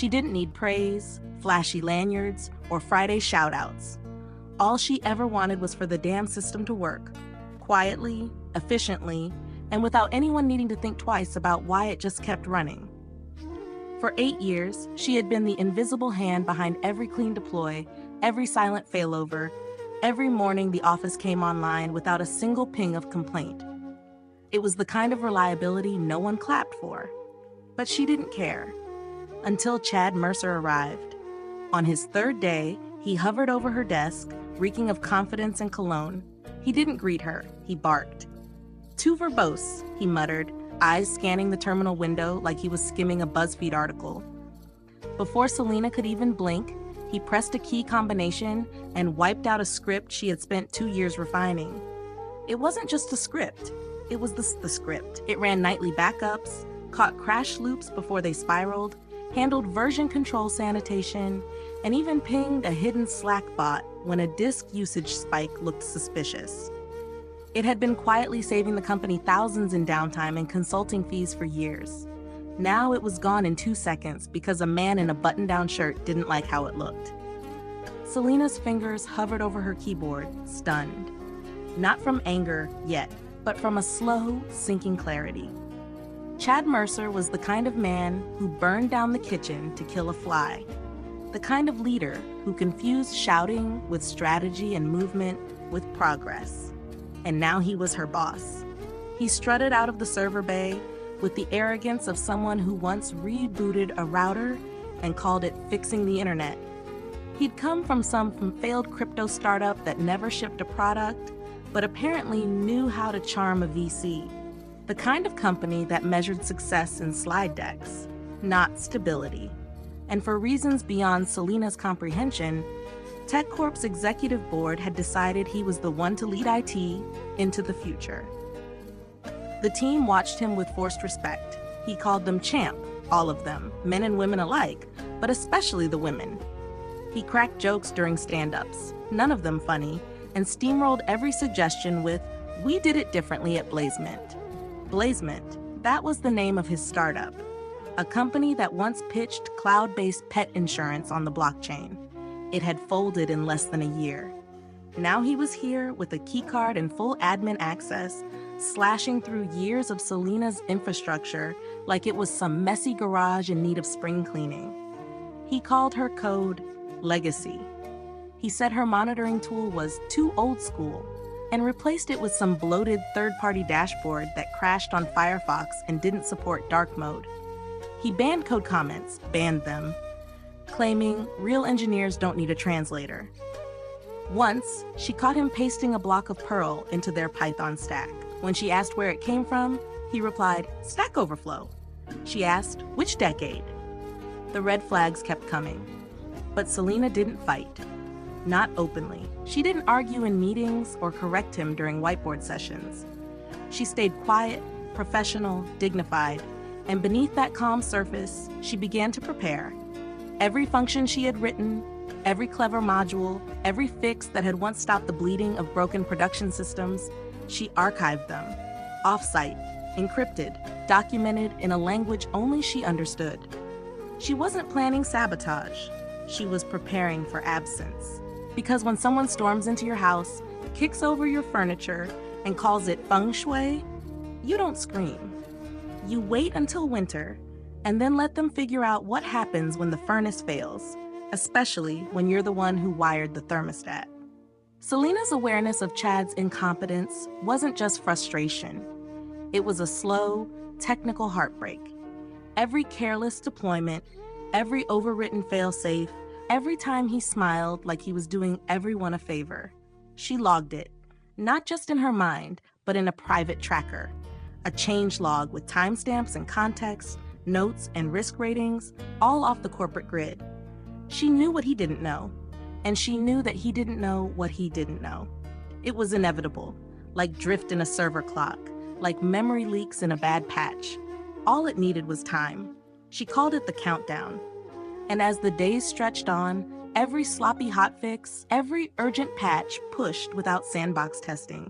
She didn't need praise, flashy lanyards, or Friday shout-outs. All she ever wanted was for the damn system to work, quietly, efficiently, and without anyone needing to think twice about why it just kept running. For 8 years, she had been the invisible hand behind every clean deploy, every silent failover, every morning the office came online without a single ping of complaint. It was the kind of reliability no one clapped for. But she didn't care. Until Chad Mercer arrived. On his 3rd day, he hovered over her desk, reeking of confidence and cologne. He didn't greet her, he barked. "Too verbose," he muttered, eyes scanning the terminal window like he was skimming a BuzzFeed article. Before Selena could even blink, he pressed a key combination and wiped out a script she had spent 2 years refining. It wasn't just a script, it was the script. It ran nightly backups, caught crash loops before they spiraled, handled version control sanitation, and even pinged a hidden Slack bot when a disk usage spike looked suspicious. It had been quietly saving the company thousands in downtime and consulting fees for years. Now it was gone in 2 seconds because a man in a button-down shirt didn't like how it looked. Selena's fingers hovered over her keyboard, stunned. Not from anger yet, but from a slow, sinking clarity. Chad Mercer was the kind of man who burned down the kitchen to kill a fly. The kind of leader who confused shouting with strategy and movement with progress. And now he was her boss. He strutted out of the server bay with the arrogance of someone who once rebooted a router and called it fixing the internet. He'd come from some failed crypto startup that never shipped a product, but apparently knew how to charm a VC. The kind of company that measured success in slide decks, not stability. And for reasons beyond Selena's comprehension, TechCorp's executive board had decided he was the one to lead IT into the future. The team watched him with forced respect. He called them champ, all of them, men and women alike, but especially the women. He cracked jokes during stand-ups, none of them funny, and steamrolled every suggestion with, "We did it differently at Blazement." Blazement, that was the name of his startup, a company that once pitched cloud-based pet insurance on the blockchain. It had folded in less than a year. Now he was here with a keycard and full admin access, slashing through years of Selena's infrastructure like it was some messy garage in need of spring cleaning. He called her code legacy. He said her monitoring tool was too old school and replaced it with some bloated third-party dashboard that crashed on Firefox and didn't support dark mode. He banned code comments, banned them, claiming real engineers don't need a translator. Once, she caught him pasting a block of Perl into their Python stack. When she asked where it came from, he replied, "Stack Overflow." She asked, "Which decade?" The red flags kept coming. But Selena didn't fight. Not openly. She didn't argue in meetings or correct him during whiteboard sessions. She stayed quiet, professional, dignified, and beneath that calm surface, she began to prepare. Every function she had written, every clever module, every fix that had once stopped the bleeding of broken production systems, she archived them, off-site, encrypted, documented in a language only she understood. She wasn't planning sabotage. She was preparing for absence. Because when someone storms into your house, kicks over your furniture, and calls it feng shui, you don't scream. You wait until winter, and then let them figure out what happens when the furnace fails, especially when you're the one who wired the thermostat. Selena's awareness of Chad's incompetence wasn't just frustration. It was a slow, technical heartbreak. Every careless deployment, every overwritten failsafe, every time he smiled like he was doing everyone a favor. She logged it, not just in her mind, but in a private tracker, a change log with timestamps and context, notes and risk ratings, all off the corporate grid. She knew what he didn't know, and she knew that he didn't know what he didn't know. It was inevitable, like drift in a server clock, like memory leaks in a bad patch. All it needed was time. She called it the countdown. And as the days stretched on, every sloppy hotfix, every urgent patch pushed without sandbox testing.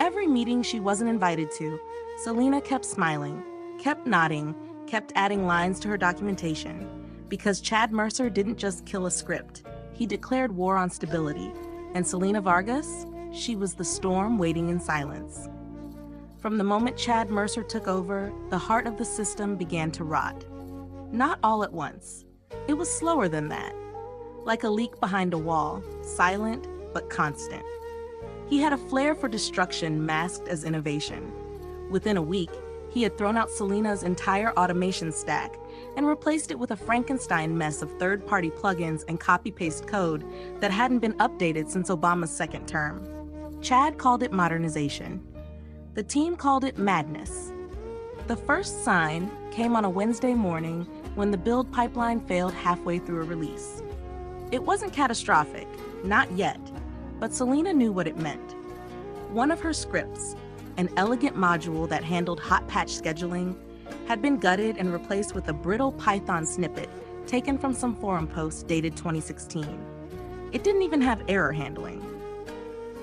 Every meeting she wasn't invited to, Selena kept smiling, kept nodding, kept adding lines to her documentation. Because Chad Mercer didn't just kill a script, he declared war on stability, and Selena Vargas, she was the storm waiting in silence. From the moment Chad Mercer took over, the heart of the system began to rot. Not all at once. It was slower than that. Like a leak behind a wall, silent but constant. He had a flair for destruction masked as innovation. Within a week, he had thrown out Selena's entire automation stack and replaced it with a Frankenstein mess of third-party plugins and copy-paste code that hadn't been updated since Obama's second term. Chad called it modernization. The team called it madness. The first sign came on a Wednesday morning when the build pipeline failed halfway through a release. It wasn't catastrophic, not yet, but Selena knew what it meant. One of her scripts, an elegant module that handled hot patch scheduling, had been gutted and replaced with a brittle Python snippet taken from some forum post dated 2016. It didn't even have error handling.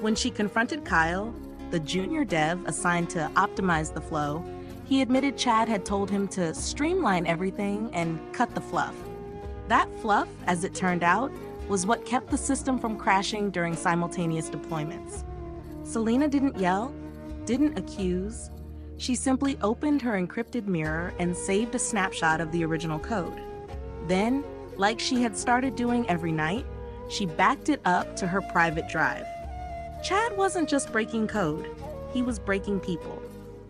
When she confronted Kyle, the junior dev assigned to optimize the flow, he admitted Chad had told him to streamline everything and cut the fluff. That fluff, as it turned out, was what kept the system from crashing during simultaneous deployments. Selena didn't yell, didn't accuse. She simply opened her encrypted mirror and saved a snapshot of the original code. Then, like she had started doing every night, she backed it up to her private drive. Chad wasn't just breaking code, he was breaking people.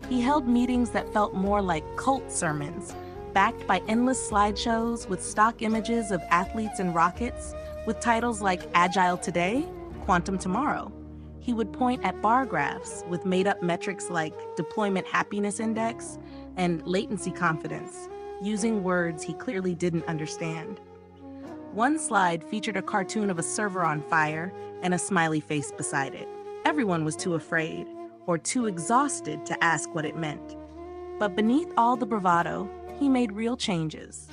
He held meetings that felt more like cult sermons, backed by endless slideshows with stock images of athletes and rockets, with titles like Agile Today, Quantum Tomorrow. He would point at bar graphs with made-up metrics like Deployment Happiness Index and Latency Confidence, using words he clearly didn't understand. One slide featured a cartoon of a server on fire and a smiley face beside it. Everyone was too afraid or too exhausted to ask what it meant. But beneath all the bravado, he made real changes.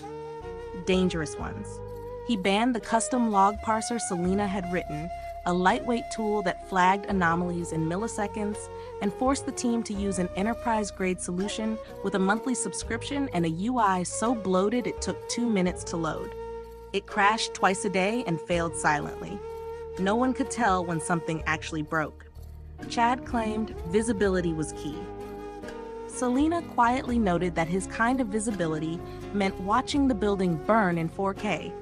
Dangerous ones. He banned the custom log parser Selena had written, a lightweight tool that flagged anomalies in milliseconds and forced the team to use an enterprise-grade solution with a monthly subscription and a UI so bloated it took 2 minutes to load. It crashed twice a day and failed silently. No one could tell when something actually broke. Chad claimed visibility was key. Selena quietly noted that his kind of visibility meant watching the building burn in 4K.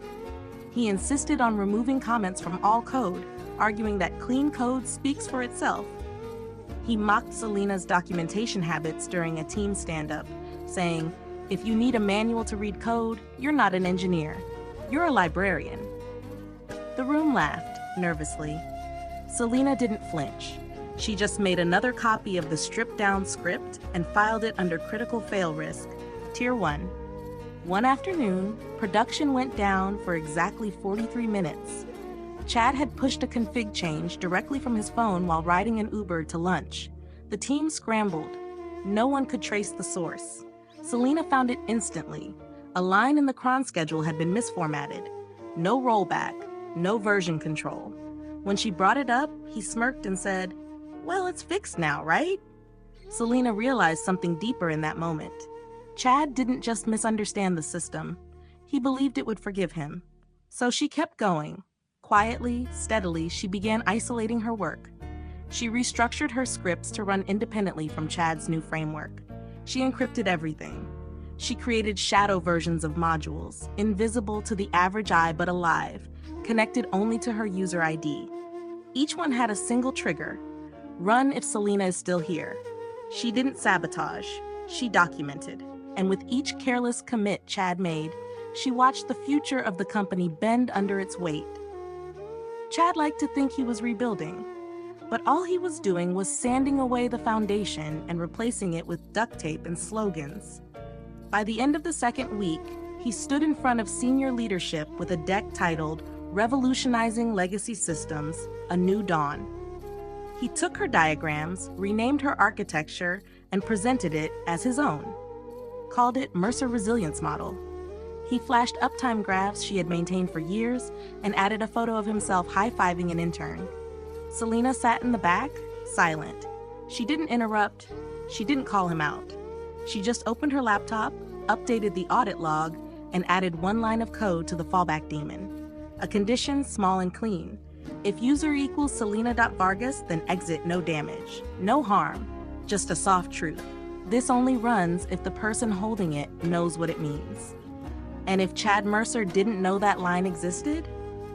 He insisted on removing comments from all code, arguing that clean code speaks for itself. He mocked Selena's documentation habits during a team stand-up, saying, "If you need a manual to read code, you're not an engineer. You're a librarian." The room laughed, nervously. Selena didn't flinch. She just made another copy of the stripped-down script and filed it under critical fail risk, Tier 1. One afternoon, production went down for exactly 43 minutes. Chad had pushed a config change directly from his phone while riding an Uber to lunch. The team scrambled. No one could trace the source. Selena found it instantly. A line in the cron schedule had been misformatted. No rollback, no version control. When she brought it up, he smirked and said, "Well, it's fixed now, right?" Selena realized something deeper in that moment. Chad didn't just misunderstand the system. He believed it would forgive him. So she kept going. Quietly, steadily, she began isolating her work. She restructured her scripts to run independently from Chad's new framework. She encrypted everything. She created shadow versions of modules, invisible to the average eye but alive, connected only to her user ID. Each one had a single trigger: run if Selena is still here. She didn't sabotage, she documented. And with each careless commit Chad made, she watched the future of the company bend under its weight. Chad liked to think he was rebuilding, but all he was doing was sanding away the foundation and replacing it with duct tape and slogans. By the end of the second week, he stood in front of senior leadership with a deck titled "Revolutionizing Legacy Systems: A New Dawn." He took her diagrams, renamed her architecture, and presented it as his own. Called it Mercer Resilience Model. He flashed uptime graphs she had maintained for years and added a photo of himself high-fiving an intern. Selena sat in the back, silent. She didn't interrupt. She didn't call him out. She just opened her laptop, updated the audit log, and added one line of code to the fallback daemon. A condition small and clean. If user equals Selena.Vargas, then exit no damage. No harm, just a soft truth. This only runs if the person holding it knows what it means. And if Chad Mercer didn't know that line existed,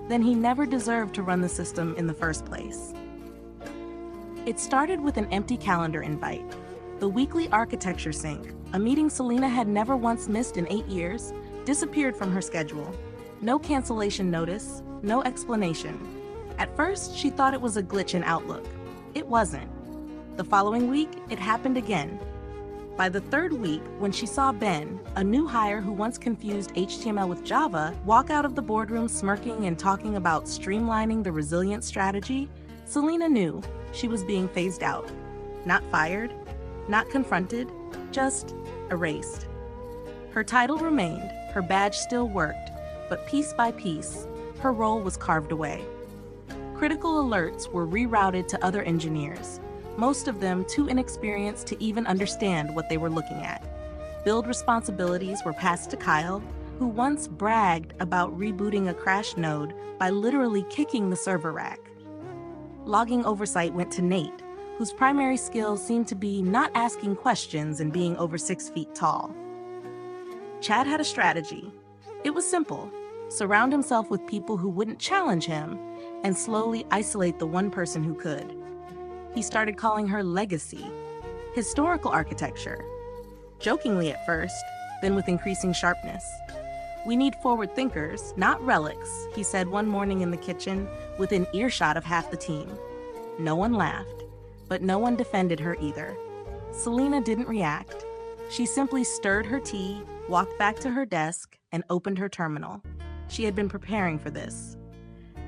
then he never deserved to run the system in the first place. It started with an empty calendar invite. The weekly architecture sync, a meeting Selena had never once missed in 8 years, disappeared from her schedule. No cancellation notice, no explanation. At first, she thought it was a glitch in Outlook. It wasn't. The following week, it happened again. By the third week, when she saw Ben, a new hire who once confused HTML with Java, walk out of the boardroom smirking and talking about streamlining the resilience strategy, Selena knew she was being phased out. Not fired, not confronted, just erased. Her title remained, her badge still worked, but piece by piece, her role was carved away. Critical alerts were rerouted to other engineers, most of them too inexperienced to even understand what they were looking at. Build responsibilities were passed to Kyle, who once bragged about rebooting a crashed node by literally kicking the server rack. Logging oversight went to Nate, whose primary skills seemed to be not asking questions and being over 6 feet tall. Chad had a strategy. It was simple: surround himself with people who wouldn't challenge him and slowly isolate the one person who could. He started calling her legacy, historical architecture. Jokingly at first, then with increasing sharpness. We need forward thinkers, not relics, he said one morning in the kitchen within earshot of half the team. No one laughed, but no one defended her either. Selena didn't react. She simply stirred her tea, walked back to her desk, and opened her terminal. She had been preparing for this.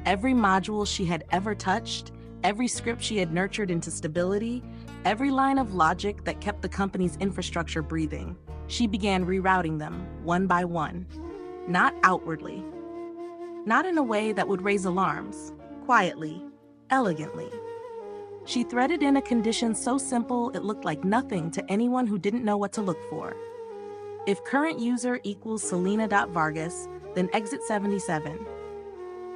Every module she had ever touched, every script she had nurtured into stability, every line of logic that kept the company's infrastructure breathing, she began rerouting them one by one. Not outwardly. Not in a way that would raise alarms. Quietly, elegantly. She threaded in a condition so simple it looked like nothing to anyone who didn't know what to look for. If current user equals Selena.Vargas, then exit 77.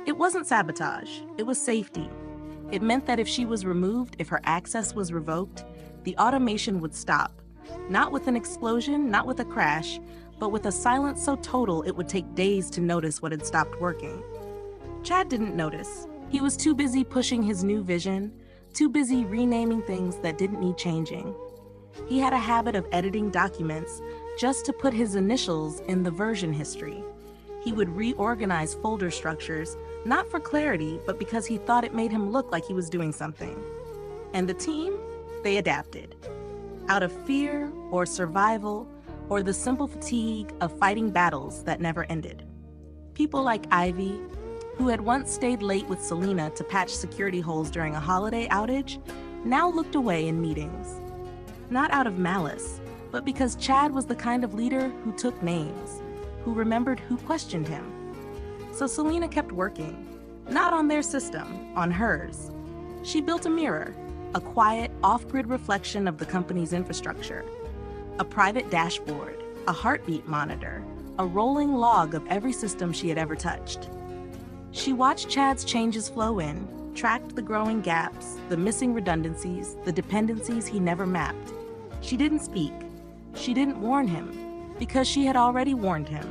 It wasn't sabotage, it was safety. It meant that if she was removed, if her access was revoked, the automation would stop. Not with an explosion, not with a crash, but with a silence so total it would take days to notice what had stopped working. Chad didn't notice. He was too busy pushing his new vision, too busy renaming things that didn't need changing. He had a habit of editing documents just to put his initials in the version history. He would reorganize folder structures, not for clarity, but because he thought it made him look like he was doing something. And the team, they adapted. Out of fear or survival or the simple fatigue of fighting battles that never ended. People like Ivy, who had once stayed late with Selena to patch security holes during a holiday outage, now looked away in meetings. Not out of malice, but because Chad was the kind of leader who took names, who remembered who questioned him. So Selena kept working, not on their system, on hers. She built a mirror, a quiet, off-grid reflection of the company's infrastructure. A private dashboard, a heartbeat monitor, a rolling log of every system she had ever touched. She watched Chad's changes flow in, tracked the growing gaps, the missing redundancies, the dependencies he never mapped. She didn't speak. She didn't warn him, because she had already warned him.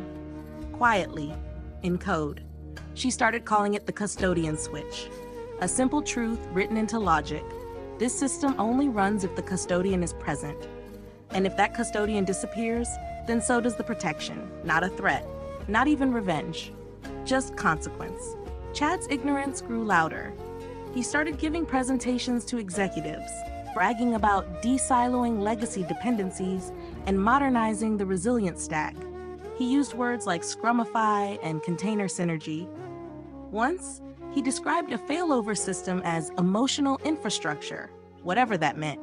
Quietly, in code, she started calling it the custodian switch. A simple truth written into logic. This system only runs if the custodian is present. And if that custodian disappears, then so does the protection, not a threat, not even revenge, just consequence. Chad's ignorance grew louder. He started giving presentations to executives, bragging about de-siloing legacy dependencies and modernizing the resilience stack. He used words like scrumify and container synergy. Once, he described a failover system as emotional infrastructure, whatever that meant.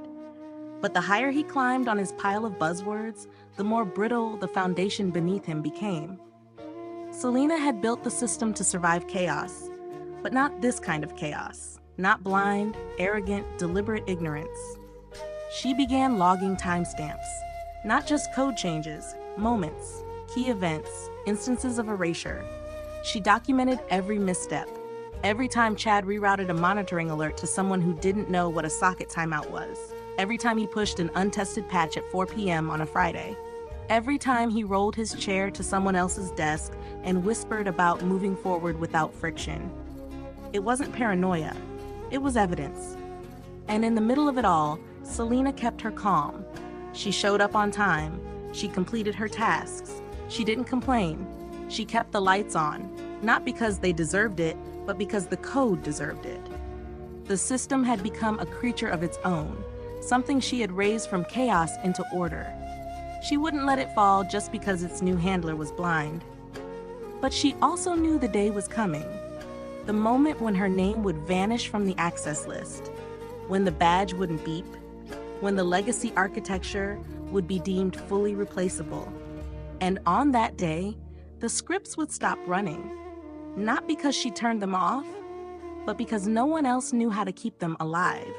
But the higher he climbed on his pile of buzzwords, the more brittle the foundation beneath him became. Selena had built the system to survive chaos, but not this kind of chaos, not blind, arrogant, deliberate ignorance. She began logging timestamps, not just code changes, moments, key events, instances of erasure. She documented every misstep. Every time Chad rerouted a monitoring alert to someone who didn't know what a socket timeout was. Every time he pushed an untested patch at 4 p.m. on a Friday. Every time he rolled his chair to someone else's desk and whispered about moving forward without friction. It wasn't paranoia. It was evidence. And in the middle of it all, Selena kept her calm. She showed up on time. She completed her tasks. She didn't complain. She kept the lights on, not because they deserved it, but because the code deserved it. The system had become a creature of its own, something she had raised from chaos into order. She wouldn't let it fall just because its new handler was blind. But she also knew the day was coming. The moment when her name would vanish from the access list, when the badge wouldn't beep, when the legacy architecture would be deemed fully replaceable. And on that day, the scripts would stop running, not because she turned them off, but because no one else knew how to keep them alive.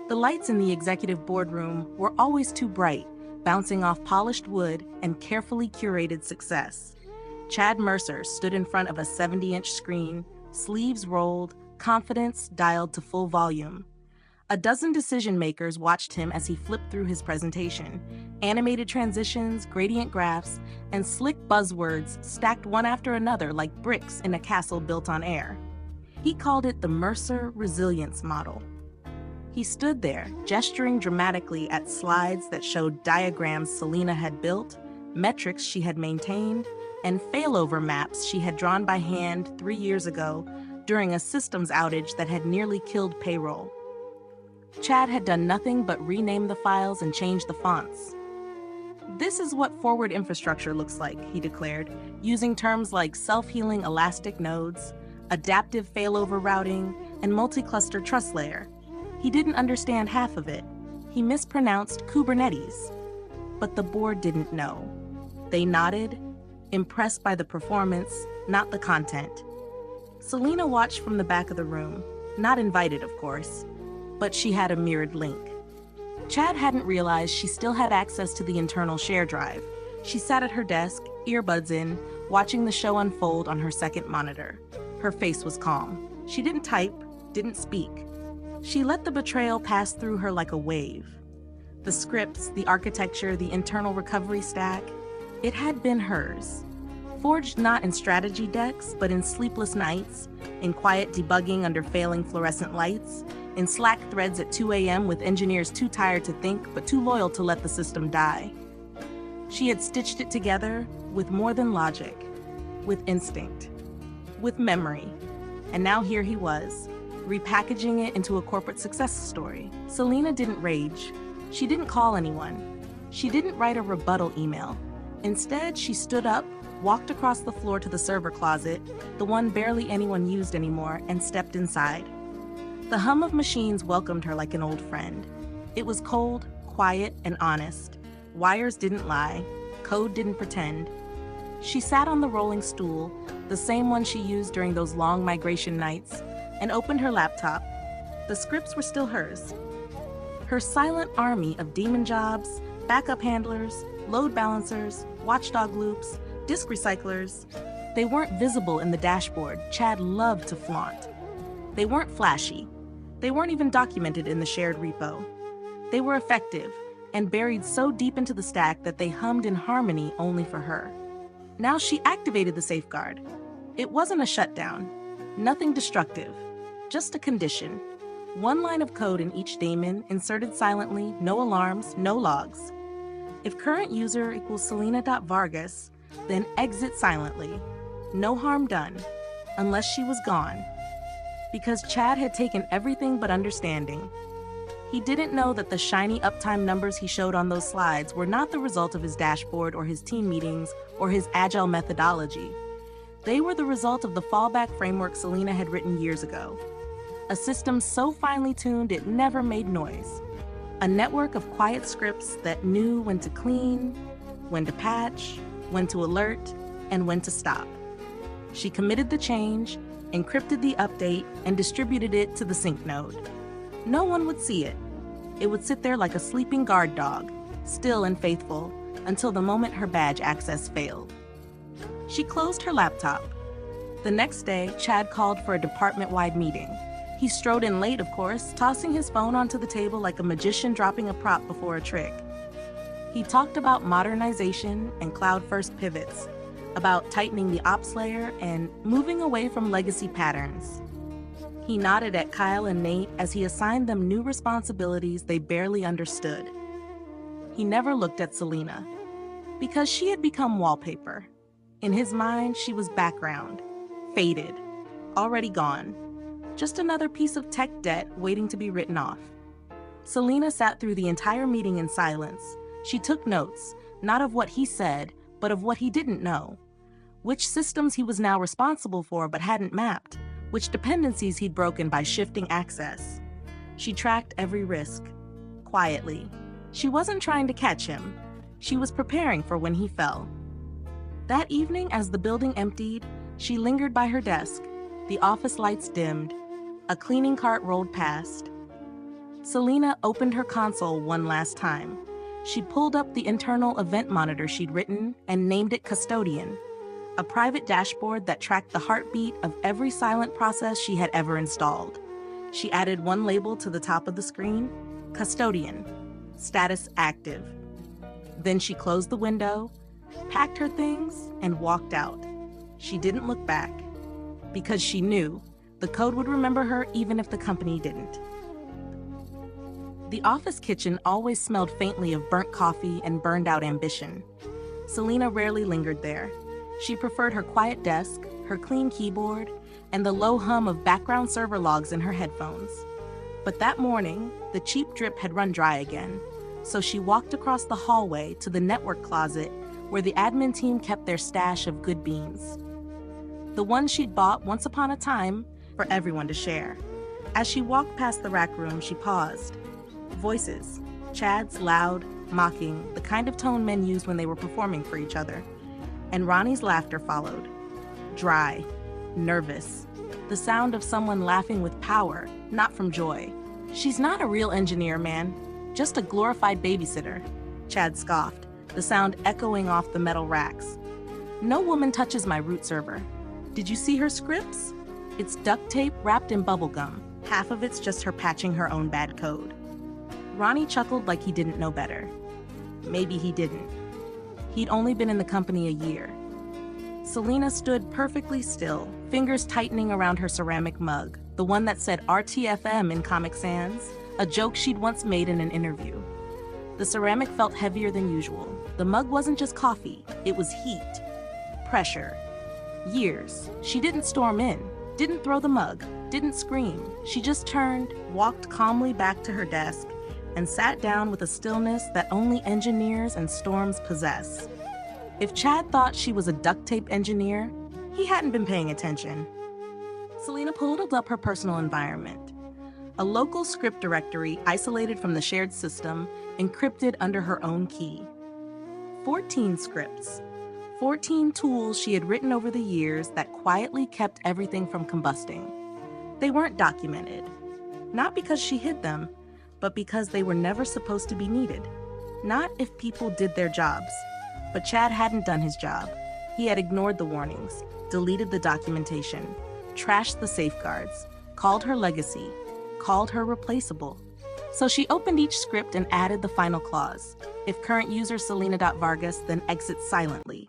The lights in the executive boardroom were always too bright, bouncing off polished wood and carefully curated success. Chad Mercer stood in front of a 70-inch screen, sleeves rolled, confidence dialed to full volume. A dozen decision-makers watched him as he flipped through his presentation. Animated transitions, gradient graphs, and slick buzzwords stacked one after another like bricks in a castle built on air. He called it the Mercer Resilience Model. He stood there, gesturing dramatically at slides that showed diagrams Selena had built, metrics she had maintained, and failover maps she had drawn by hand 3 years ago during a systems outage that had nearly killed payroll. Chad had done nothing but rename the files and change the fonts. "This is what forward infrastructure looks like," he declared, using terms like self-healing elastic nodes, adaptive failover routing, and multi-cluster trust layer. He didn't understand half of it. He mispronounced Kubernetes. But the board didn't know. They nodded, impressed by the performance, not the content. Selena watched from the back of the room, not invited, of course, but she had a mirrored link. Chad hadn't realized she still had access to the internal share drive. She sat at her desk, earbuds in, watching the show unfold on her second monitor. Her face was calm. She didn't type, didn't speak. She let the betrayal pass through her like a wave. The scripts, the architecture, the internal recovery stack, it had been hers. Forged not in strategy decks, but in sleepless nights, in quiet debugging under failing fluorescent lights, in Slack threads at 2 a.m. with engineers too tired to think but too loyal to let the system die. She had stitched it together with more than logic, with instinct, with memory. And now here he was, repackaging it into a corporate success story. Selena didn't rage. She didn't call anyone. She didn't write a rebuttal email. Instead, she stood up, walked across the floor to the server closet, the one barely anyone used anymore, and stepped inside. The hum of machines welcomed her like an old friend. It was cold, quiet, and honest. Wires didn't lie. Code didn't pretend. She sat on the rolling stool, the same one she used during those long migration nights, and opened her laptop. The scripts were still hers. Her silent army of daemon jobs, backup handlers, load balancers, watchdog loops, disk recyclers. They weren't visible in the dashboard Chad loved to flaunt. They weren't flashy. They weren't even documented in the shared repo. They were effective and buried so deep into the stack that they hummed in harmony only for her. Now she activated the safeguard. It wasn't a shutdown, nothing destructive, just a condition. One line of code in each daemon, inserted silently, no alarms, no logs. If current user equals selena.vargas, then exit silently. No harm done, unless she was gone. Because Chad had taken everything but understanding. He didn't know that the shiny uptime numbers he showed on those slides were not the result of his dashboard or his team meetings or his agile methodology. They were the result of the fallback framework Selena had written years ago. A system so finely tuned it never made noise. A network of quiet scripts that knew when to clean, when to patch, when to alert, and when to stop. She committed the change, encrypted the update, and distributed it to the sync node. No one would see it. It would sit there like a sleeping guard dog, still and faithful, until the moment her badge access failed. She closed her laptop. The next day, Chad called for a department-wide meeting. He strode in late, of course, tossing his phone onto the table like a magician dropping a prop before a trick. He talked about modernization and cloud-first pivots, about tightening the ops layer and moving away from legacy patterns. He nodded at Kyle and Nate as he assigned them new responsibilities they barely understood. He never looked at Selena, because she had become wallpaper. In his mind, she was background, faded, already gone. Just another piece of tech debt waiting to be written off. Selena sat through the entire meeting in silence. She took notes, not of what he said, but of what he didn't know. Which systems he was now responsible for but hadn't mapped, which dependencies he'd broken by shifting access. She tracked every risk, quietly. She wasn't trying to catch him. She was preparing for when he fell. That evening, as the building emptied, she lingered by her desk. The office lights dimmed. A cleaning cart rolled past. Selena opened her console one last time. She pulled up the internal event monitor she'd written and named it Custodian, a private dashboard that tracked the heartbeat of every silent process she had ever installed. She added one label to the top of the screen, Custodian, status active. Then she closed the window, packed her things, and walked out. She didn't look back, because she knew the code would remember her even if the company didn't. The office kitchen always smelled faintly of burnt coffee and burned-out ambition. Selena rarely lingered there. She preferred her quiet desk, her clean keyboard, and the low hum of background server logs in her headphones. But that morning, the cheap drip had run dry again, so she walked across the hallway to the network closet where the admin team kept their stash of good beans. The ones she'd bought once upon a time for everyone to share. As she walked past the rack room, she paused. Voices, Chad's loud, mocking, the kind of tone men used when they were performing for each other. And Ronnie's laughter followed. Dry, nervous, the sound of someone laughing with power, not from joy. "She's not a real engineer, man, just a glorified babysitter," Chad scoffed, the sound echoing off the metal racks. "No woman touches my root server. Did you see her scripts? It's duct tape wrapped in bubblegum. Half of it's just her patching her own bad code." Ronnie chuckled like he didn't know better. Maybe he didn't. He'd only been in the company a year. Selena stood perfectly still, fingers tightening around her ceramic mug, the one that said RTFM in Comic Sans, a joke she'd once made in an interview. The ceramic felt heavier than usual. The mug wasn't just coffee, it was heat, pressure, years. She didn't storm in, didn't throw the mug, didn't scream. She just turned, walked calmly back to her desk, and sat down with a stillness that only engineers and storms possess. If Chad thought she was a duct tape engineer, he hadn't been paying attention. Selena pulled up her personal environment. A local script directory isolated from the shared system, encrypted under her own key. 14 scripts. 14 tools she had written over the years that quietly kept everything from combusting. They weren't documented. Not because she hid them, but because they were never supposed to be needed. Not if people did their jobs. But Chad hadn't done his job. He had ignored the warnings, deleted the documentation, trashed the safeguards, called her legacy, called her replaceable. So she opened each script and added the final clause. If current user Selena.Vargas, then exit silently.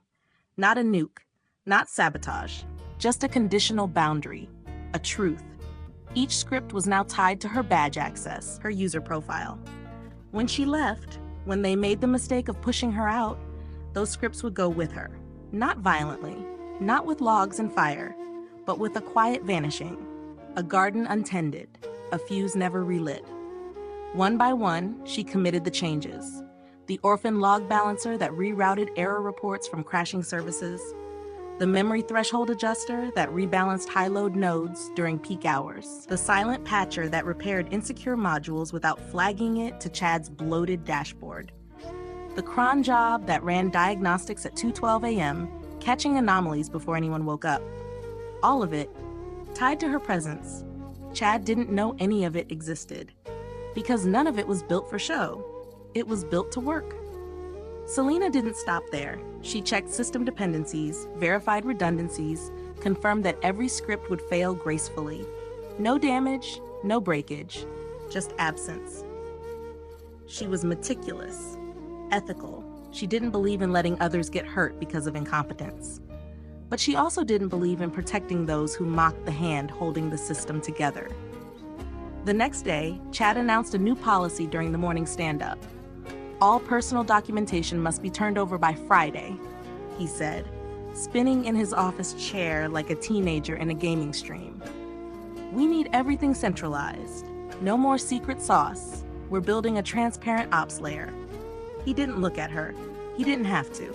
Not a nuke, not sabotage, just a conditional boundary, a truth. Each script was now tied to her badge access, her user profile. When she left, when they made the mistake of pushing her out, those scripts would go with her. Not violently, not with logs and fire, but with a quiet vanishing, a garden untended, a fuse never relit. One by one, she committed the changes. The orphan log balancer that rerouted error reports from crashing services, the memory threshold adjuster that rebalanced high-load nodes during peak hours, the silent patcher that repaired insecure modules without flagging it to Chad's bloated dashboard, the cron job that ran diagnostics at 2:12 a.m., catching anomalies before anyone woke up. All of it tied to her presence. Chad didn't know any of it existed, because none of it was built for show. It was built to work. Selena didn't stop there. She checked system dependencies, verified redundancies, confirmed that every script would fail gracefully. No damage, no breakage, just absence. She was meticulous, ethical. She didn't believe in letting others get hurt because of incompetence. But she also didn't believe in protecting those who mocked the hand holding the system together. The next day, Chad announced a new policy during the morning stand-up. All personal documentation must be turned over by Friday, he said, spinning in his office chair like a teenager in a gaming stream. We need everything centralized. No more secret sauce. We're building a transparent ops layer. He didn't look at her. He didn't have to.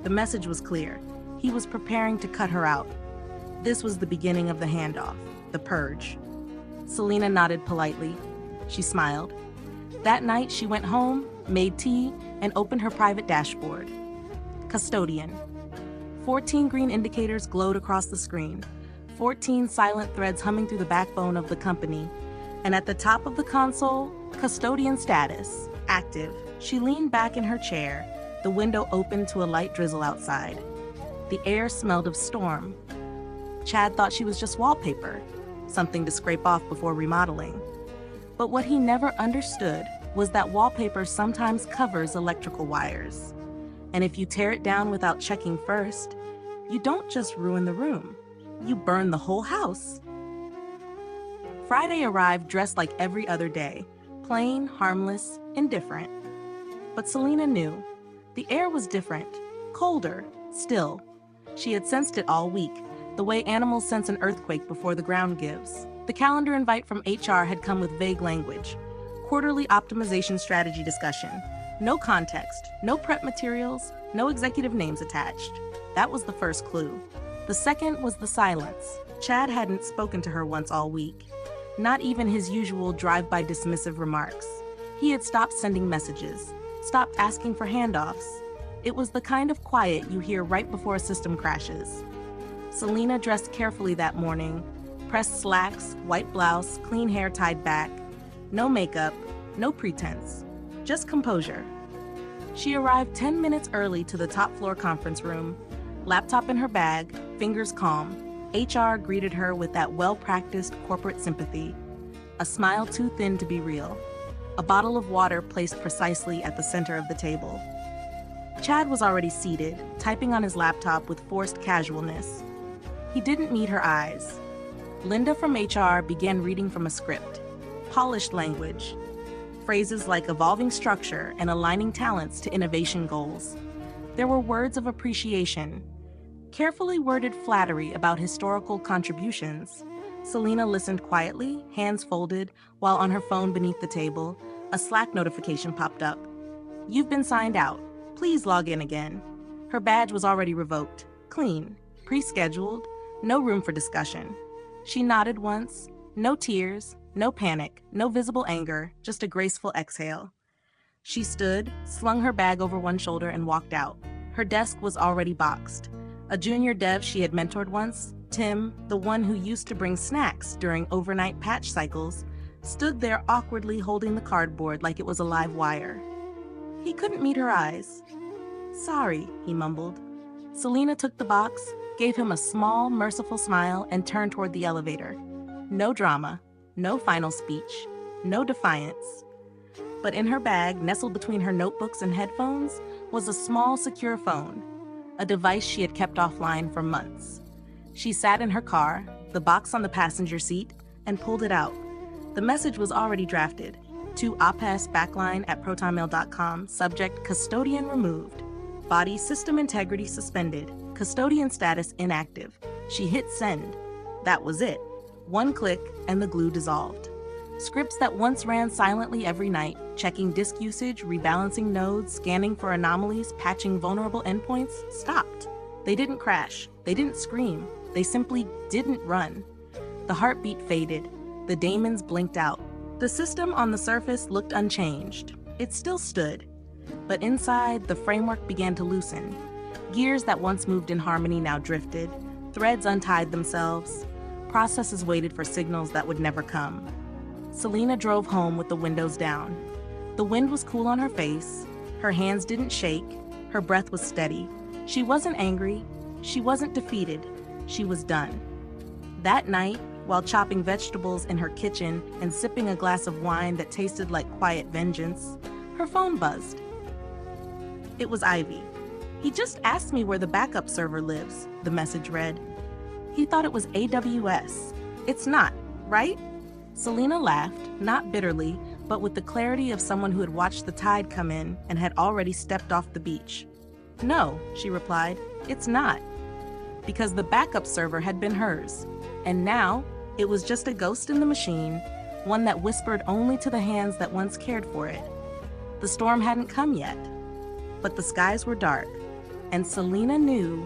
The message was clear. He was preparing to cut her out. This was the beginning of the handoff, the purge. Selena nodded politely. She smiled. That night, she went home, made tea, and opened her private dashboard. Custodian. 14 green indicators glowed across the screen, 14 silent threads humming through the backbone of the company, and at the top of the console, custodian status, active. She leaned back in her chair, the window open to a light drizzle outside. The air smelled of storm. Chad thought she was just wallpaper, something to scrape off before remodeling. But what he never understood was that wallpaper sometimes covers electrical wires. And if you tear it down without checking first, you don't just ruin the room, you burn the whole house. Friday arrived dressed like every other day, plain, harmless, indifferent. But Selena knew. The air was different, colder, still. She had sensed it all week, the way animals sense an earthquake before the ground gives. The calendar invite from HR had come with vague language. Quarterly optimization strategy discussion. No context, no prep materials, no executive names attached. That was the first clue. The second was the silence. Chad hadn't spoken to her once all week. Not even his usual drive-by dismissive remarks. He had stopped sending messages, stopped asking for handoffs. It was the kind of quiet you hear right before a system crashes. Selena dressed carefully that morning, pressed slacks, white blouse, clean hair tied back. No makeup, no pretense, just composure. She arrived 10 minutes early to the top floor conference room, laptop in her bag, fingers calm. HR greeted her with that well-practiced corporate sympathy, a smile too thin to be real, a bottle of water placed precisely at the center of the table. Chad was already seated, typing on his laptop with forced casualness. He didn't meet her eyes. Linda from HR began reading from a script, polished language, phrases like evolving structure and aligning talents to innovation goals. There were words of appreciation, carefully worded flattery about historical contributions. Selena listened quietly, hands folded, while on her phone beneath the table, a Slack notification popped up. You've been signed out. Please log in again. Her badge was already revoked, clean, pre-scheduled, no room for discussion. She nodded once, no tears, no panic, no visible anger, just a graceful exhale. She stood, slung her bag over one shoulder and walked out. Her desk was already boxed. A junior dev she had mentored once, Tim, the one who used to bring snacks during overnight patch cycles, stood there awkwardly holding the cardboard like it was a live wire. He couldn't meet her eyes. Sorry, he mumbled. Selena took the box, gave him a small, merciful smile, and turned toward the elevator. No drama, no final speech, no defiance. But in her bag, nestled between her notebooks and headphones, was a small, secure phone, a device she had kept offline for months. She sat in her car, the box on the passenger seat, and pulled it out. The message was already drafted. To opasbackline@protonmail.com, subject custodian removed. Body system integrity suspended. Custodian status inactive. She hit send. That was it. One click and the glue dissolved. Scripts that once ran silently every night, checking disk usage, rebalancing nodes, scanning for anomalies, patching vulnerable endpoints, stopped. They didn't crash. They didn't scream. They simply didn't run. The heartbeat faded. The daemons blinked out. The system on the surface looked unchanged. It still stood. But inside, the framework began to loosen. Gears that once moved in harmony now drifted. Threads untied themselves. Processes waited for signals that would never come. Selena drove home with the windows down. The wind was cool on her face. Her hands didn't shake. Her breath was steady. She wasn't angry. She wasn't defeated. She was done. That night, while chopping vegetables in her kitchen and sipping a glass of wine that tasted like quiet vengeance, her phone buzzed. It was Ivy. "He just asked me where the backup server lives," the message read. "He thought it was AWS. It's not, right?" Selena laughed, not bitterly, but with the clarity of someone who had watched the tide come in and had already stepped off the beach. "No," she replied, "it's not." Because the backup server had been hers, and now it was just a ghost in the machine, one that whispered only to the hands that once cared for it. The storm hadn't come yet, but the skies were dark, and Selena knew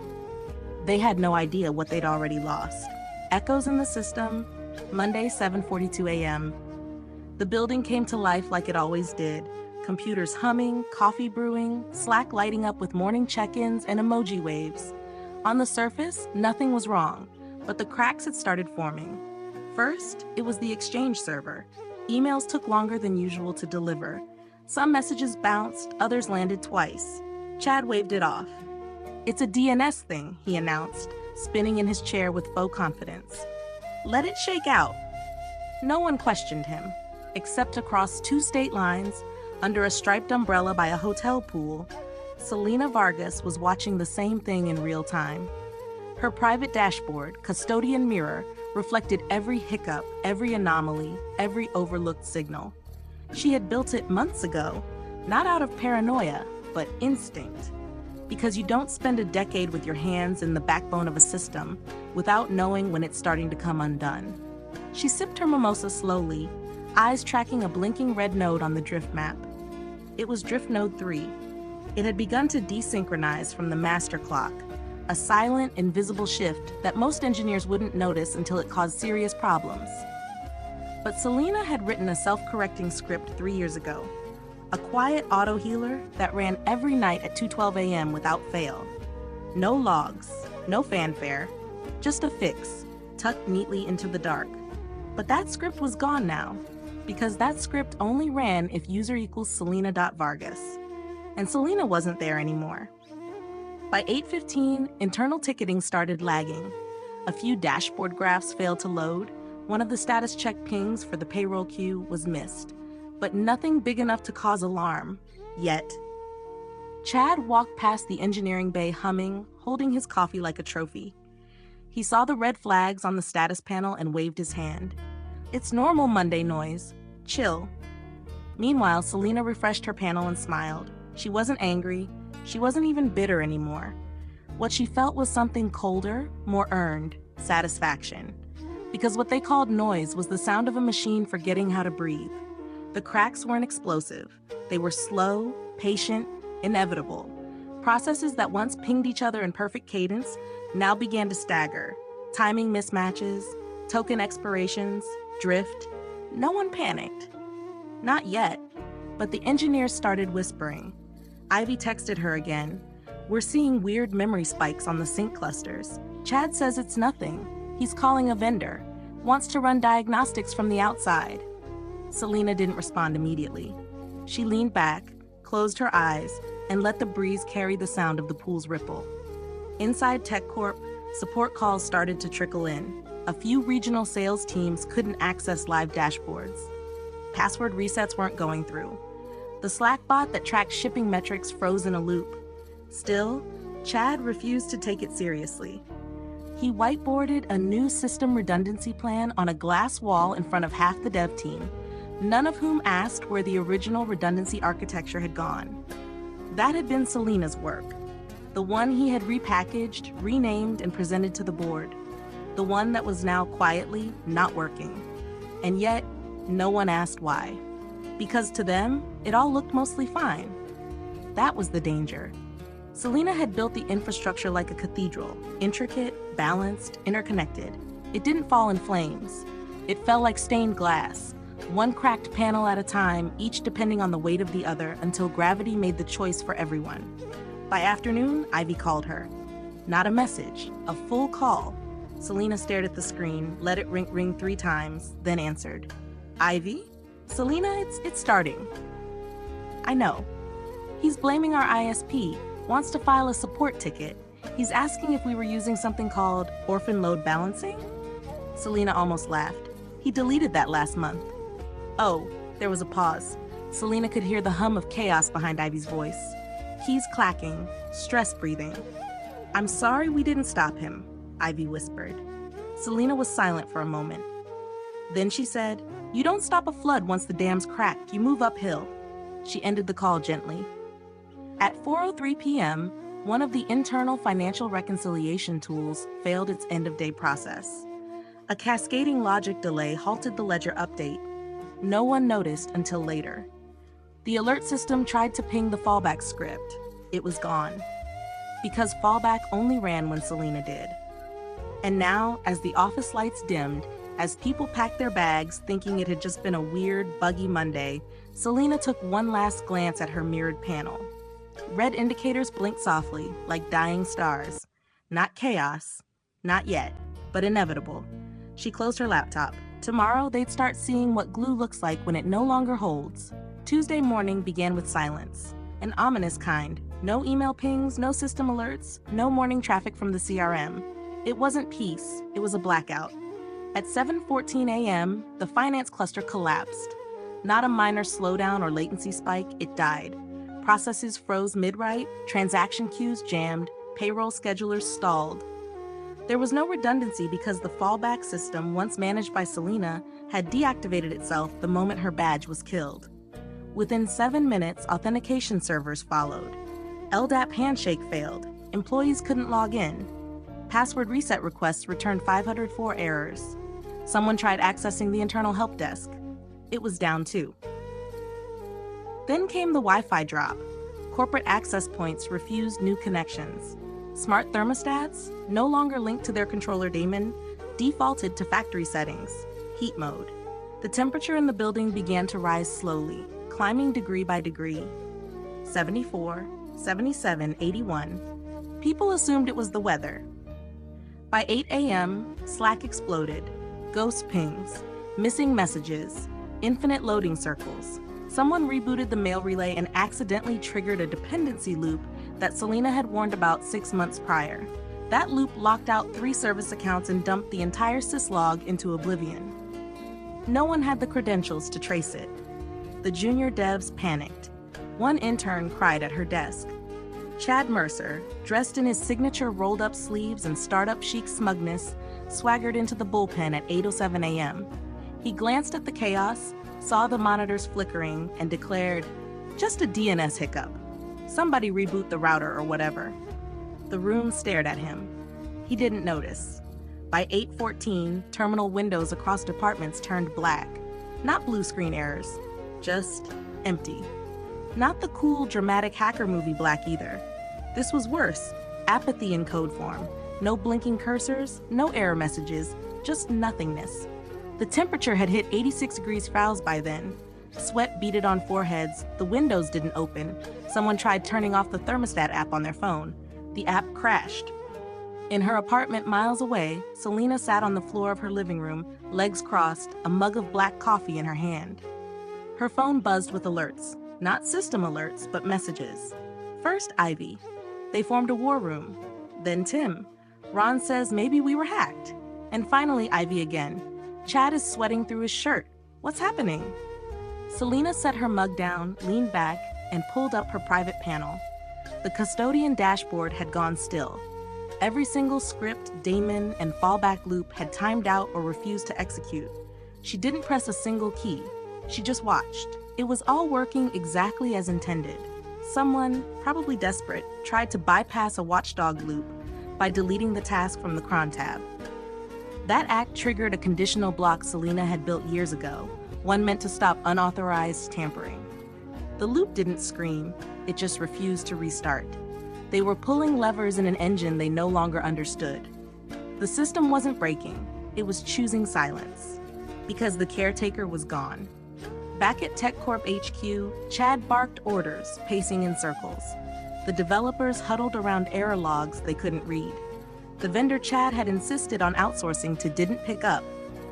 they had no idea what they'd already lost. Echoes in the system, Monday, 7:42 a.m. The building came to life like it always did. Computers humming, coffee brewing, Slack lighting up with morning check-ins and emoji waves. On the surface, nothing was wrong, but the cracks had started forming. First, it was the Exchange server. Emails took longer than usual to deliver. Some messages bounced, others landed twice. Chad waved it off. "It's a DNS thing," he announced, spinning in his chair with faux confidence. "Let it shake out." No one questioned him, except across 2 state lines, under a striped umbrella by a hotel pool, Selena Vargas was watching the same thing in real time. Her private dashboard, custodian mirror, reflected every hiccup, every anomaly, every overlooked signal. She had built it months ago, not out of paranoia, but instinct. Because you don't spend a decade with your hands in the backbone of a system without knowing when it's starting to come undone. She sipped her mimosa slowly, eyes tracking a blinking red node on the drift map. It was drift node 3. It had begun to desynchronize from the master clock, a silent, invisible shift that most engineers wouldn't notice until it caused serious problems. But Selena had written a self-correcting script 3 years ago, a quiet auto-healer that ran every night at 2:12 a.m. without fail. No logs, no fanfare, just a fix, tucked neatly into the dark. But that script was gone now, because that script only ran if user equals Selena.Vargas. And Selena wasn't there anymore. By 8:15, internal ticketing started lagging. A few dashboard graphs failed to load. One of the status check pings for the payroll queue was missed, but nothing big enough to cause alarm, yet. Chad walked past the engineering bay humming, holding his coffee like a trophy. He saw the red flags on the status panel and waved his hand. "It's normal Monday noise. Chill." Meanwhile, Selena refreshed her panel and smiled. She wasn't angry. She wasn't even bitter anymore. What she felt was something colder, more earned, satisfaction. Because what they called noise was the sound of a machine forgetting how to breathe. The cracks weren't explosive. They were slow, patient, inevitable. Processes that once pinged each other in perfect cadence now began to stagger. Timing mismatches, token expirations, drift. No one panicked. Not yet, but the engineers started whispering. Ivy texted her again. "We're seeing weird memory spikes on the sync clusters. Chad says it's nothing. He's calling a vendor. Wants to run diagnostics from the outside." Selena didn't respond immediately. She leaned back, closed her eyes, and let the breeze carry the sound of the pool's ripple. Inside TechCorp, support calls started to trickle in. A few regional sales teams couldn't access live dashboards. Password resets weren't going through. The Slack bot that tracked shipping metrics froze in a loop. Still, Chad refused to take it seriously. He whiteboarded a new system redundancy plan on a glass wall in front of half the dev team, none of whom asked where the original redundancy architecture had gone. That had been Selena's work, the one he had repackaged, renamed, and presented to the board, the one that was now quietly not working. And yet, no one asked why. Because to them, it all looked mostly fine. That was the danger. Selena had built the infrastructure like a cathedral, intricate, balanced, interconnected. It didn't fall in flames. It fell like stained glass, one cracked panel at a time, each depending on the weight of the other, until gravity made the choice for everyone. By afternoon, Ivy called her. Not a message, a full call. Selena stared at the screen, let it ring 3 times, then answered. "Ivy? Selena, it's starting." "I know." He's blaming our ISP, wants to file a support ticket. He's asking if we were using something called orphan load balancing? Selena almost laughed. He deleted that last month. Oh, there was a pause. Selena could hear the hum of chaos behind Ivy's voice. Keys clacking, stress breathing. I'm sorry we didn't stop him, Ivy whispered. Selena was silent for a moment. Then she said, you don't stop a flood once the dam's cracked, you move uphill. She ended the call gently. At 4:03 p.m., one of the internal financial reconciliation tools failed its end-of-day process. A cascading logic delay halted the ledger update. No one noticed until later. The alert system tried to ping the fallback script. It was gone. Because fallback only ran when Selena did. And now, as the office lights dimmed, as people packed their bags thinking it had just been a weird, buggy Monday, Selena took one last glance at her mirrored panel. Red indicators blinked softly, like dying stars. Not chaos. Not yet, but inevitable. She closed her laptop. Tomorrow, they'd start seeing what glue looks like when it no longer holds. Tuesday morning began with silence. An ominous kind. No email pings, no system alerts, no morning traffic from the CRM. It wasn't peace, it was a blackout. At 7:14 a.m., the finance cluster collapsed. Not a minor slowdown or latency spike, it died. Processes froze mid-write, transaction queues jammed, payroll schedulers stalled. There was no redundancy because the fallback system, once managed by Selena, had deactivated itself the moment her badge was killed. Within 7 minutes, authentication servers followed. LDAP handshake failed. Employees couldn't log in. Password reset requests returned 504 errors. Someone tried accessing the internal help desk. It was down too. Then came the Wi-Fi drop. Corporate access points refused new connections. Smart thermostats, no longer linked to their controller daemon, defaulted to factory settings, heat mode. The temperature in the building began to rise slowly, climbing degree by degree. 74, 77, 81. People assumed it was the weather. By 8 a.m., Slack exploded. Ghost pings, missing messages, infinite loading circles. Someone rebooted the mail relay and accidentally triggered a dependency loop that Selena had warned about 6 months prior. That loop locked out 3 service accounts and dumped the entire syslog into oblivion. No one had the credentials to trace it. The junior devs panicked. One intern cried at her desk. Chad Mercer, dressed in his signature rolled-up sleeves and startup chic smugness, swaggered into the bullpen at 8:07 a.m. He glanced at the chaos, saw the monitors flickering, and declared, "Just a DNS hiccup. Somebody reboot the router or whatever." The room stared at him. He didn't notice. By 8:14, terminal windows across departments turned black. Not blue screen errors, just empty. Not the cool, dramatic hacker movie black either. This was worse. Apathy in code form. No blinking cursors, no error messages, just nothingness. The temperature had hit 86 degrees Fahrenheit by then. Sweat beaded on foreheads, the windows didn't open. Someone tried turning off the thermostat app on their phone. The app crashed. In her apartment miles away, Selena sat on the floor of her living room, legs crossed, a mug of black coffee in her hand. Her phone buzzed with alerts. Not system alerts, but messages. First, Ivy. They formed a war room. Then Tim. Ron says maybe we were hacked. And finally, Ivy again. Chad is sweating through his shirt. What's happening? Selena set her mug down, leaned back, and pulled up her private panel. The custodian dashboard had gone still. Every single script, daemon, and fallback loop had timed out or refused to execute. She didn't press a single key. She just watched. It was all working exactly as intended. Someone, probably desperate, tried to bypass a watchdog loop by deleting the task from the cron tab. That act triggered a conditional block Selena had built years ago, one meant to stop unauthorized tampering. The loop didn't scream, it just refused to restart. They were pulling levers in an engine they no longer understood. The system wasn't breaking, it was choosing silence. Because the caretaker was gone. Back at TechCorp HQ, Chad barked orders, pacing in circles. The developers huddled around error logs they couldn't read. The vendor Chad had insisted on outsourcing to didn't pick up.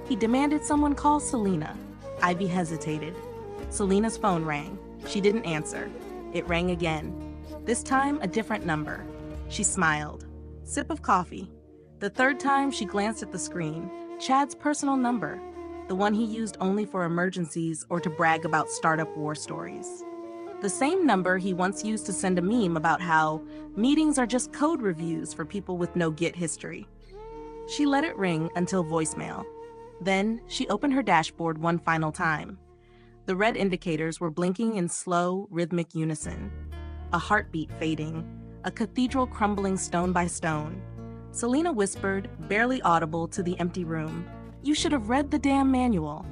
He demanded someone call Selena. Ivy hesitated. Selena's phone rang. She didn't answer. It rang again. This time, a different number. She smiled. Sip of coffee. The third time, she glanced at the screen. Chad's personal number. The one he used only for emergencies or to brag about startup war stories. The same number he once used to send a meme about how meetings are just code reviews for people with no Git history. She let it ring until voicemail. Then, she opened her dashboard one final time. The red indicators were blinking in slow, rhythmic unison. A heartbeat fading, a cathedral crumbling stone by stone. Selena whispered, barely audible, to the empty room, "You should have read the damn manual."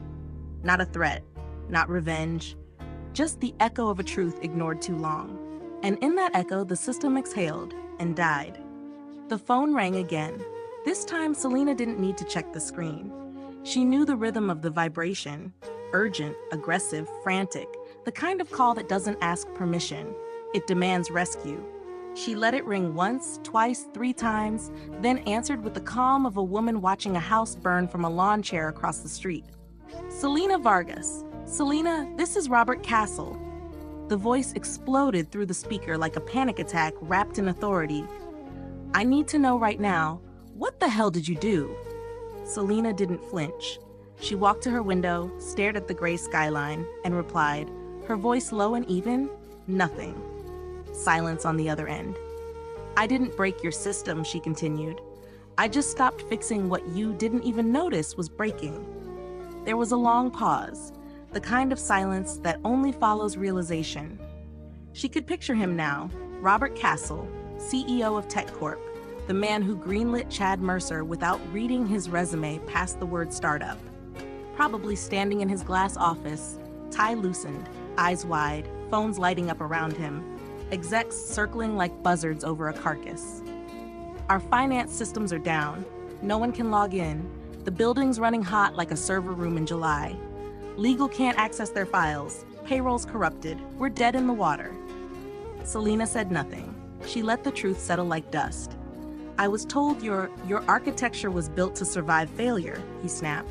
Not a threat, not revenge, just the echo of a truth ignored too long. And in that echo, the system exhaled and died. The phone rang again. This time, Selena didn't need to check the screen. She knew the rhythm of the vibration. Urgent, aggressive, frantic, the kind of call that doesn't ask permission. It demands rescue. She let it ring once, twice, 3 times, then answered with the calm of a woman watching a house burn from a lawn chair across the street. "Selena Vargas. Selena, this is Robert Castle." The voice exploded through the speaker like a panic attack wrapped in authority. "I need to know right now, what the hell did you do?" Selena didn't flinch. She walked to her window, stared at the gray skyline, and replied, her voice low and even, "Nothing." Silence on the other end. "I didn't break your system," she continued. "I just stopped fixing what you didn't even notice was breaking." There was a long pause, the kind of silence that only follows realization. She could picture him now, Robert Castle, CEO of TechCorp, the man who greenlit Chad Mercer without reading his resume past the word startup. Probably standing in his glass office, tie loosened, eyes wide, phones lighting up around him, execs circling like buzzards over a carcass. "Our finance systems are down. No one can log in. The building's running hot like a server room in July. Legal can't access their files. Payroll's corrupted. We're dead in the water." Selena said nothing. She let the truth settle like dust. "I was told your architecture was built to survive failure," he snapped.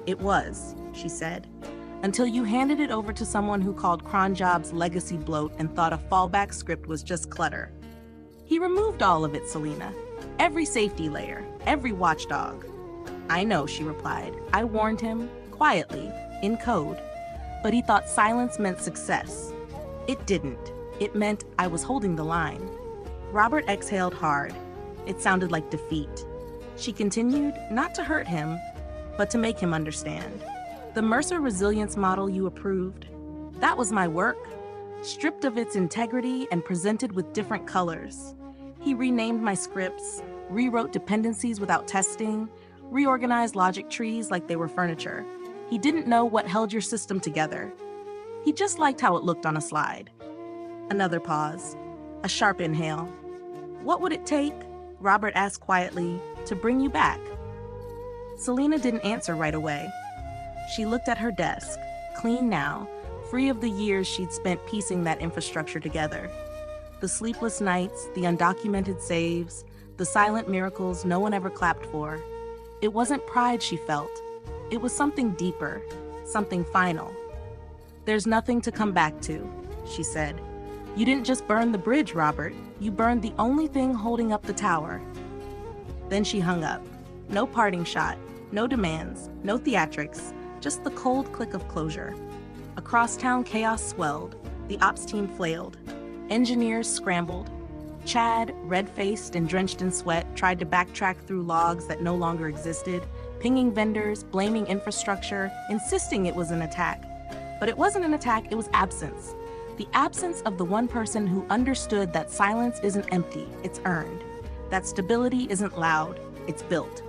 "It was," she said, "until you handed it over to someone who called cron jobs legacy bloat and thought a fallback script was just clutter." He removed all of it, Selena. Every safety layer, every watchdog. "I know," she replied. "I warned him, quietly, in code. But he thought silence meant success. It didn't. It meant I was holding the line." Robert exhaled hard. It sounded like defeat. She continued, not to hurt him, but to make him understand. "The Mercer resilience model you approved, that was my work, stripped of its integrity and presented with different colors. He renamed my scripts, rewrote dependencies without testing, reorganized logic trees like they were furniture. He didn't know what held your system together. He just liked how it looked on a slide." Another pause, a sharp inhale. "What would it take," Robert asked quietly, "to bring you back?" Selena didn't answer right away. She looked at her desk, clean now, free of the years she'd spent piecing that infrastructure together. The sleepless nights, the undocumented saves, the silent miracles no one ever clapped for. It wasn't pride she felt. It was something deeper, something final. "There's nothing to come back to," she said. "You didn't just burn the bridge, Robert. You burned the only thing holding up the tower." Then she hung up. No parting shot, no demands, no theatrics, just the cold click of closure. Across town, chaos swelled. The ops team flailed. Engineers scrambled. Chad, red-faced and drenched in sweat, tried to backtrack through logs that no longer existed, pinging vendors, blaming infrastructure, insisting it was an attack. But it wasn't an attack, it was absence. The absence of the one person who understood that silence isn't empty, it's earned. That stability isn't loud, it's built.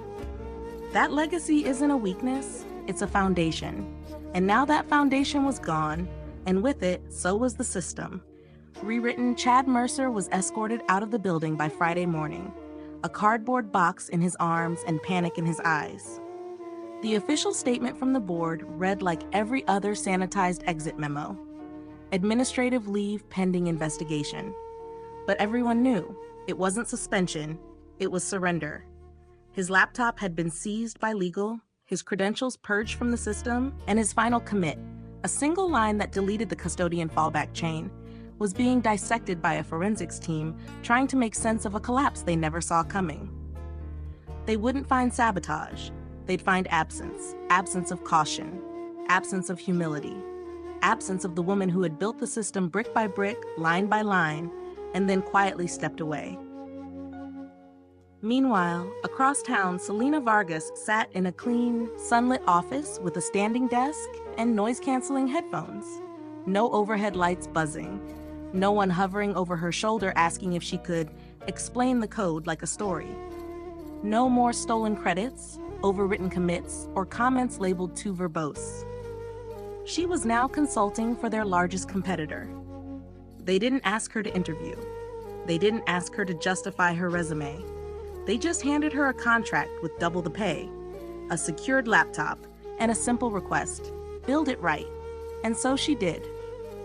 That legacy isn't a weakness, it's a foundation. And now that foundation was gone, and with it, so was the system. Rewritten, Chad Mercer was escorted out of the building by Friday morning, a cardboard box in his arms and panic in his eyes. The official statement from the board read like every other sanitized exit memo. Administrative leave pending investigation. But everyone knew, it wasn't suspension, it was surrender. His laptop had been seized by legal, his credentials purged from the system, and his final commit, a single line that deleted the custodian fallback chain, was being dissected by a forensics team trying to make sense of a collapse they never saw coming. They wouldn't find sabotage. They'd find absence, absence of caution, absence of humility, absence of the woman who had built the system brick by brick, line by line, and then quietly stepped away. Meanwhile, across town, Selena Vargas sat in a clean, sunlit office with a standing desk and noise-canceling headphones. No overhead lights buzzing. No one hovering over her shoulder asking if she could explain the code like a story. No more stolen credits, overwritten commits, or comments labeled too verbose. She was now consulting for their largest competitor. They didn't ask her to interview. They didn't ask her to justify her resume. They just handed her a contract with double the pay, a secured laptop, and a simple request: build it right. And so she did.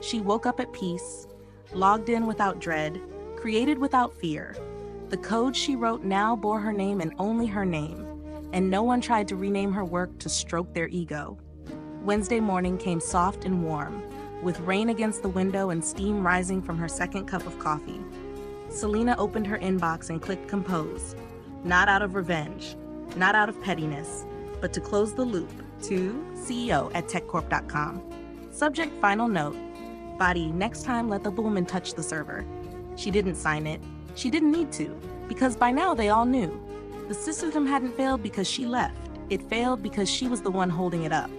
She woke up at peace, logged in without dread, created without fear. The code she wrote now bore her name and only her name, and no one tried to rename her work to stroke their ego. Wednesday morning came soft and warm, with rain against the window and steam rising from her second cup of coffee. Selena opened her inbox and clicked compose, not out of revenge, not out of pettiness, but to close the loop to CEO@techcorp.com. Subject final note: body, next time let the woman touch the server. She didn't sign it. She didn't need to, because by now they all knew. The system hadn't failed because she left. It failed because she was the one holding it up.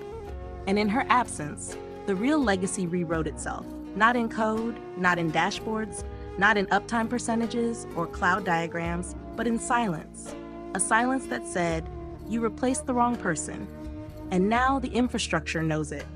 And in her absence, the real legacy rewrote itself. Not in code, not in dashboards, not in uptime percentages or cloud diagrams, but in silence. A silence that said, you replaced the wrong person. And now the infrastructure knows it.